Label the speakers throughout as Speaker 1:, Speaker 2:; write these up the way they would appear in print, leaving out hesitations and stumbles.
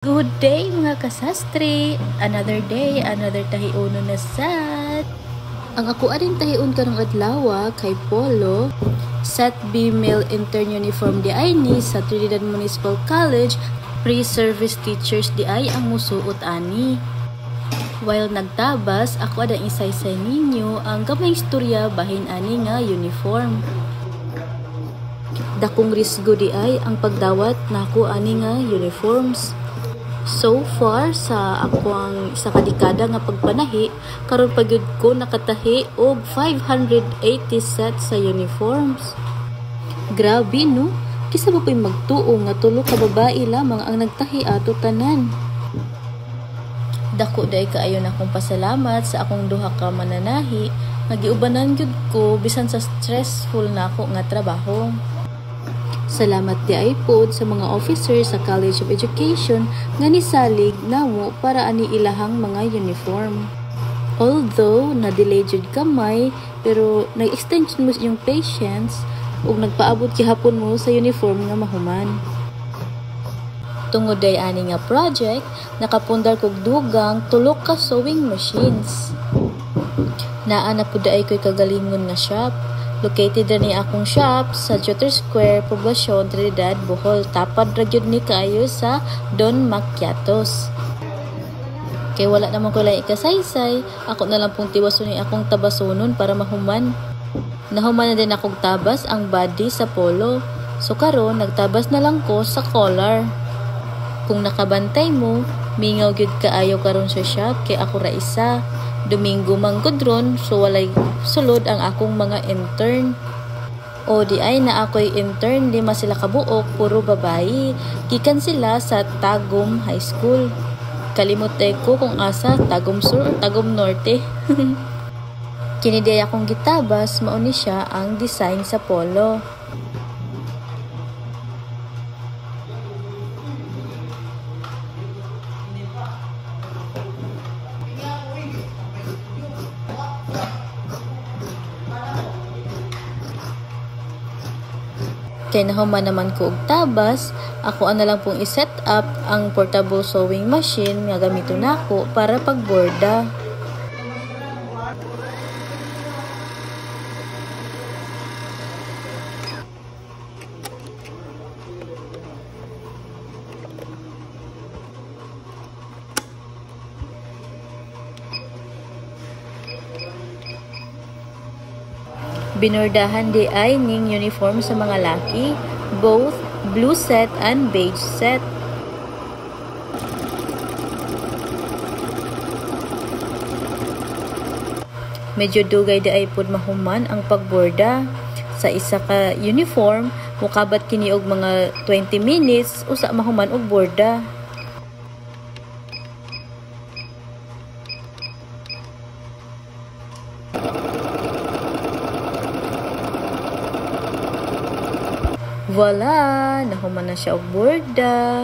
Speaker 1: Good day mga kasastre! Another day, another tahiunon na sad. Ang ako aring tahiun karong adlaw kay Polo, Set B Male Intern Uniform di ay ni sa Trinidad Municipal College, pre-service teachers di ay ang musuot ani. While nagtabas, ako adang isaysay ninyo ang gamay istorya bahin ani nga uniform. Dakong risgo di ay ang pagdawat nako ani nga uniforms. So far sa ako ang isa ka dekada nga pagpanahi, karon pagyud ko nakatahi og 580 sets sa uniforms. Grabe no, kisa ba pa'y magtuo nga tulo ka babae lamang ang nagtahi ato tanan. Dako day kaayo na akong pasalamat sa akong duha ka mananahi, nga giubanan gyud ko bisan sa stressful nako nga trabaho. Salamat di ay pod sa mga officers sa College of Education nga nisalig namo para ani ilahang mga uniform. Although na-delay jud kamay, pero nag-extend mo yung patience ug nagpaabot gihapon mo sa uniform nga mahuman. Tungod day ani nga project, nakapundar kog dugang tulo ka sewing machines. Naa na pud ay koy kagalingon nga shop. Located na ni akong shop sa Jotter Square, Poblacion, Trinidad, Bohol. Tapad ra gyud ni kaayo sa Don Macchiatos. Kay wala naman ko lang ikasaysay, ako na lang pong tiwason ni akong tabasonon para mahuman. Nahuman na din akong tabas ang body sa polo. So karon nagtabas na lang ko sa collar. Kung nakabantay mo, mingaw gyud kaayo karon sa shop kay ako ra isa. Domingo manggudron, so walay sulod ang akong mga intern. O di ay na ako'y intern, 5 sila kabuok, puro babae. Gikan sila sa Tagum High School. Kalimot ko kung asa, Tagum Sur o Tagum Norte. Kiniday akong gitabas, mauni siya ang design sa polo. Kaya nahuman naman ko og tabas, ako na lang pong i-set up ang portable sewing machine nga gamiton nako para pagborda. Binordahan di ay ning uniform sa mga laki, both blue set and beige set. Medyo dugay di ay pod mahuman ang pagborda. Sa isa ka uniform, mukabat kini og mga 20 minutes usa mahuman og borda. Voila! Nahuman na siya og borda.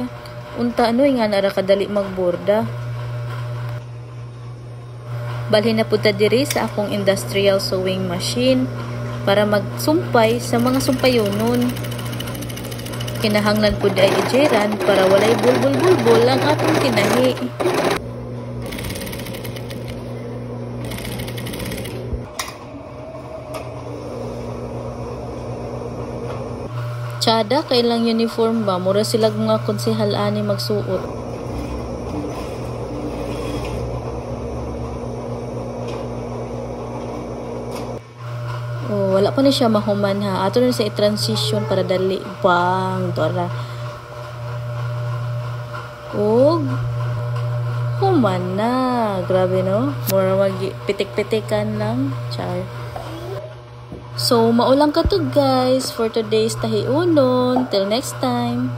Speaker 1: Unta anoy nga nara kadali magborda. Balhin na pud ta diri sa akong industrial sewing machine para magsumpay sa mga sumpayonon. Kinahanglan pud ay ejeran para walay bulbul-bulbul ang atong kinahi. Tsada kailang uniform ba? Mura sila mga konsehal ani magsuot. Oh, wala pa ni siya mahuman ha. Ato na sa i-transition para dali. Bang! Dora. Og human na. Grabe no? Mura mag-pitik-pitikan lang. Char. So, maulang ka to guys for today's tahiunon. Till next time.